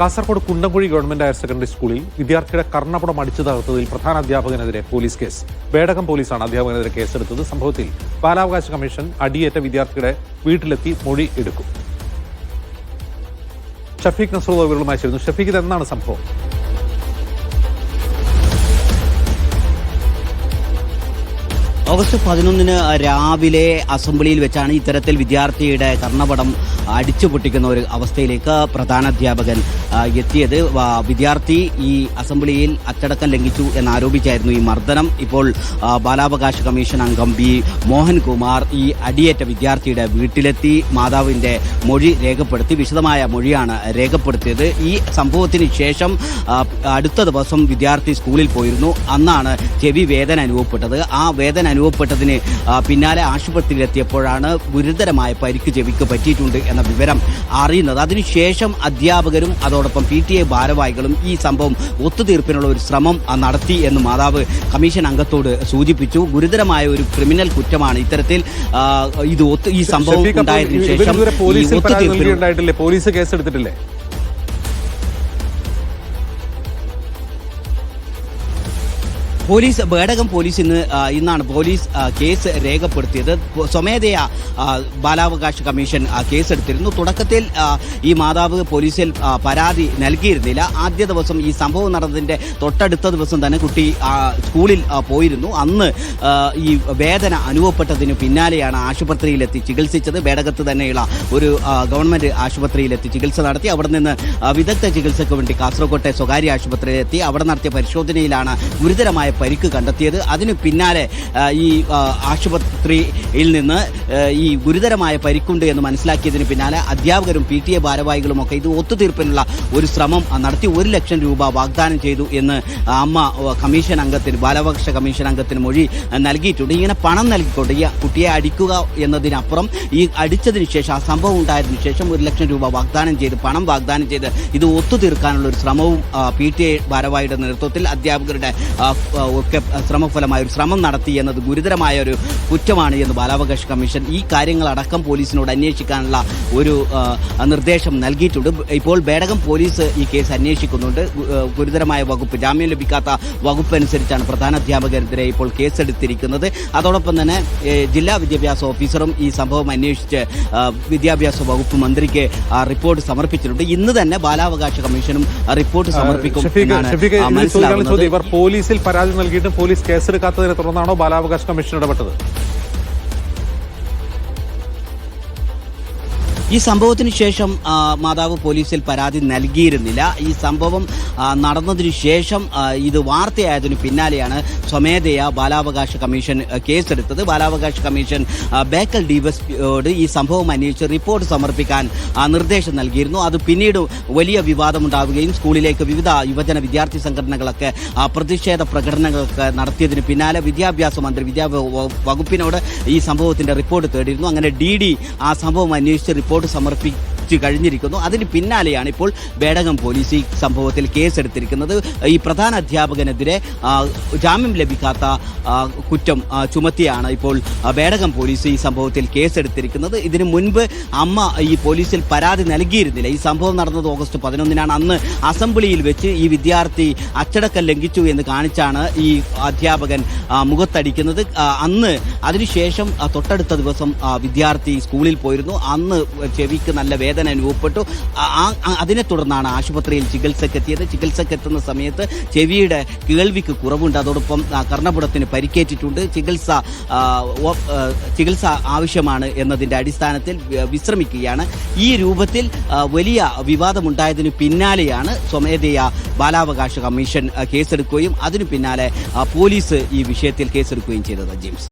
Kasaragod Kundamkuzhi government higher secondary സ്കൂളിൽ വിദ്യാർത്ഥിയുടെ കർണപടം അടിച്ചു തകർത്തതിൽ പ്രധാന അധ്യാപകനെതിരെ പോലീസ് കേസ്. ബേഡകം പോലീസാണ് അധ്യാപകനെതിരെ കേസെടുത്തത്. സംഭവത്തിൽ ബാലാവകാശ കമ്മീഷൻ അടിയേറ്റ വിദ്യാർത്ഥിയുടെ വീട്ടിലെത്തി മൊഴി എടുക്കും. ഷഫീഖ് നസറുള്ള വിവരങ്ങളുമായി ചേരുന്നു. ഷഫീഖ്, ഇതെന്നാണ് സംഭവം? ഓഗസ്റ്റ് 11 രാവിലെ അസംബ്ലിയിൽ വെച്ചാണ് ഇത്തരത്തിൽ വിദ്യാർത്ഥിയുടെ കർണപടം അടിച്ചു പൊട്ടിക്കുന്ന ഒരു അവസ്ഥയിലേക്ക് പ്രധാനാധ്യാപകൻ എത്തിയത്. വിദ്യാർത്ഥി ഈ അസംബ്ലിയിൽ അച്ചടക്കം ലംഘിച്ചു എന്നാരോപിച്ചായിരുന്നു ഈ മർദ്ദനം. ഇപ്പോൾ ബാലാവകാശ കമ്മീഷൻ അംഗം ബി മോഹൻകുമാർ ഈ അടിയേറ്റ വിദ്യാർത്ഥിയുടെ വീട്ടിലെത്തി മാതാവിന്റെ മൊഴി രേഖപ്പെടുത്തി. വിശദമായ മൊഴിയാണ് രേഖപ്പെടുത്തിയത്. ഈ സംഭവത്തിന് ശേഷം അടുത്ത ദിവസം വിദ്യാർത്ഥി സ്കൂളിൽ പോയിരുന്നു. അന്നാണ് ചെവി വേദന അനുഭവപ്പെട്ടത്. ആ വേദന അനുഭവപ്പെട്ടതിന് പിന്നാലെ ആശുപത്രിയിലെത്തിയപ്പോഴാണ് ഗുരുതരമായ പരിക്ക് ചെവിക്ക് പറ്റിയിട്ടുണ്ട് എന്ന വിവരം അറിയുന്നത്. അതിനുശേഷം അധ്യാപകരും അതോടൊപ്പം PTA ഭാരവാഹികളും ഈ സംഭവം ഒത്തുതീർപ്പിനുള്ള ഒരു ശ്രമം നടത്തി എന്ന് മാതാവ് കമ്മീഷൻ അംഗത്തോട് സൂചിപ്പിച്ചു. ഗുരുതരമായ ഒരു ക്രിമിനൽ കുറ്റമാണ് ഇത്തരത്തിൽ ഈ സംഭവം ഉണ്ടായതിനു ശേഷം പോലീസ് കേസെടുത്തിട്ടില്ലേ? ബേഡകം പോലീസ് ഇന്നാണ് പോലീസ് കേസ് രേഖപ്പെടുത്തിയത്. സ്വമേധയാ ബാലാവകാശ കമ്മീഷൻ കേസെടുത്തിരുന്നു. തുടക്കത്തിൽ ഈ മാതാവ് പോലീസിൽ പരാതി നൽകിയിരുന്നില്ല. ആദ്യ ദിവസം ഈ സംഭവം നടന്നതിന്റെ തൊട്ടടുത്ത ദിവസം തന്നെ കുട്ടി സ്കൂളിൽ പോയിരുന്നു. അന്ന് ഈ വേദന അനുഭവപ്പെട്ടതിന് പിന്നാലെയാണ് ആശുപത്രിയിലെത്തി ചികിത്സിച്ചത്. ബേഡകത്ത് തന്നെയുള്ള ഒരു ഗവൺമെന്റ് ആശുപത്രിയിലെത്തി ചികിത്സ നടത്തി. അവിടെ നിന്ന് വിദഗ്ധ ചികിത്സയ്ക്ക് വേണ്ടി കാസർകോട്ടെ സ്വകാര്യ ആശുപത്രിയിലെത്തി. അവിടെ നടത്തിയ പരിശോധനയിലാണ് ഗുരുതരമായ പരിക്ക് കണ്ടെത്തിയത്. അതിനു പിന്നാലെ ഈ ആശുപത്രിയിൽ നിന്ന് ഈ ഗുരുതരമായ പരിക്കുണ്ട് എന്ന് മനസ്സിലാക്കിയതിന് പിന്നാലെ അധ്യാപകരും PTA ഭാരവാഹികളും ഒക്കെ ഇത് ഒത്തുതീർപ്പിനുള്ള ഒരു ശ്രമം നടത്തി 1 ലക്ഷം രൂപ വാഗ്ദാനം ചെയ്തു എന്ന് അമ്മ കമ്മീഷൻ അംഗത്തിന് ബാലാവകാശ കമ്മീഷൻ അംഗത്തിന് മൊഴി നൽകിയിട്ടുണ്ട്. ഇങ്ങനെ പണം നൽകിക്കൊണ്ട് ഈ കുട്ടിയെ അടിക്കുക എന്നതിനപ്പുറം ഈ അടിച്ചതിന് ശേഷം ആ സംഭവം ഉണ്ടായതിനു ശേഷം 1 ലക്ഷം രൂപ വാഗ്ദാനം ചെയ്ത് പണം വാഗ്ദാനം ചെയ്ത് ഇത് ഒത്തുതീർക്കാനുള്ള ഒരു ശ്രമവും PTA ഭാരവാഹിയുടെ നേതൃത്വത്തിൽ അധ്യാപകരുടെ ഒക്കെ ശ്രമഫലമായ ഒരു ശ്രമം നടത്തി എന്നത് ഗുരുതരമായ ഒരു കുറ്റമാണ് എന്ന് ബാലാവകാശ കമ്മീഷൻ ഈ കാര്യങ്ങളടക്കം പോലീസിനോട് അന്വേഷിക്കാനുള്ള ഒരു നിർദ്ദേശം നൽകിയിട്ടുണ്ട്. ഇപ്പോൾ ബേഡകം പോലീസ് ഈ കേസ് അന്വേഷിക്കുന്നുണ്ട്. ഗുരുതരമായ വകുപ്പ്, ജാമ്യം ലഭിക്കാത്ത വകുപ്പ് അനുസരിച്ചാണ് പ്രധാനാധ്യാപകരെതിരെ ഇപ്പോൾ കേസെടുത്തിരിക്കുന്നത്. അതോടൊപ്പം തന്നെ ജില്ലാ വിദ്യാഭ്യാസ ഓഫീസറും ഈ സംഭവം അന്വേഷിച്ച് വിദ്യാഭ്യാസ വകുപ്പ് മന്ത്രിക്ക് റിപ്പോർട്ട് സമർപ്പിച്ചിട്ടുണ്ട്. ഇന്ന് തന്നെ ബാലാവകാശ കമ്മീഷനും റിപ്പോർട്ട് സമർപ്പിക്കും എന്നാണ് മനസ്സിലാക്കുന്നത്. ഇവർ പോലീസിൽ പരാതി നൽകിയിട്ട് പോലീസ് കേസെടുക്കാത്തതിനെ തുടർന്നാണോ ബാലാവകാശ കമ്മീഷൻ ഇടപെട്ടത്? ഈ സംഭവത്തിന് ശേഷം മാതാവ് പോലീസിൽ പരാതി നൽകിയിരുന്നില്ല. ഈ സംഭവം നടന്നതിനു ശേഷം ഇത് വാർത്തയായതിനു പിന്നാലെയാണ് സ്വമേധയാ ബാലാവകാശ കമ്മീഷൻ കേസെടുത്തത്. ബാലാവകാശ കമ്മീഷൻ ബേക്കൽ DSPയോട് ഈ സംഭവം അന്വേഷിച്ച് റിപ്പോർട്ട് സമർപ്പിക്കാൻ നിർദ്ദേശം നൽകിയിരുന്നു. അത് പിന്നീട് വലിയ വിവാദമുണ്ടാവുകയും സ്കൂളിലേക്ക് വിവിധ യുവജന വിദ്യാർത്ഥി സംഘടനകളൊക്കെ പ്രതിഷേധ പ്രകടനങ്ങളൊക്കെ നടത്തിയതിന് പിന്നാലെ വിദ്യാഭ്യാസ മന്ത്രി വകുപ്പിനോട് ഈ സംഭവത്തിന്റെ റിപ്പോർട്ട് തേടിയിരുന്നു. അങ്ങനെ DD ആ സംഭവം അന്വേഷിച്ച് റിപ്പോർട്ട് സമർപ്പിച്ചു കഴിഞ്ഞിരിക്കുന്നു. അതിന് പിന്നാലെയാണ് ഇപ്പോൾ ബേഡകം പോലീസ് ഈ സംഭവത്തിൽ കേസെടുത്തിരിക്കുന്നത്. ഈ പ്രധാന അധ്യാപകനെതിരെ ജാമ്യം ലഭിക്കാത്ത കുറ്റം ചുമത്തിയാണ് ഇപ്പോൾ ബേഡകം പോലീസ് ഈ സംഭവത്തിൽ കേസെടുത്തിരിക്കുന്നത്. ഇതിനു മുൻപ് അമ്മ ഈ പോലീസിൽ പരാതി നൽകിയിരുന്നില്ല. ഈ സംഭവം നടന്നത് ഓഗസ്റ്റ് 11 അന്ന് അസംബ്ലിയിൽ വെച്ച് ഈ വിദ്യാർത്ഥി അച്ചടക്കം ലംഘിച്ചു എന്ന് കാണിച്ചാണ് ഈ അധ്യാപകൻ മുഖത്തടിക്കുന്നത്. അന്ന് അതിനുശേഷം തൊട്ടടുത്ത ദിവസം വിദ്യാർത്ഥി സ്കൂളിൽ പോയിരുന്നു. അന്ന് ചെവിക്ക് നല്ല വേദന അനുഭവപ്പെട്ടു. അതിനെ തുടർന്നാണ് ആശുപത്രിയിൽ ചികിത്സക്കെത്തിയത്. ചികിത്സക്കെത്തുന്ന സമയത്ത് ചെവിയുടെ കേൾവിക്ക് കുറവുണ്ട്. അതോടൊപ്പം കർണപുടത്തിന് പരിക്കേറ്റിട്ടുണ്ട്. ചികിത്സ ആവശ്യമാണ് എന്നതിന്റെ അടിസ്ഥാനത്തിൽ വിശ്രമിക്കുകയാണ്. ഈ രൂപത്തിൽ വലിയ വിവാദമുണ്ടായതിനു പിന്നാലെയാണ് സ്വമേധയാ ബാലാവകാശ കമ്മീഷൻ കേസെടുക്കുകയും അതിനു പിന്നാലെ പോലീസ് ഈ വിഷയത്തിൽ കേസെടുക്കുകയും ചെയ്തത്. ജെയിംസ്.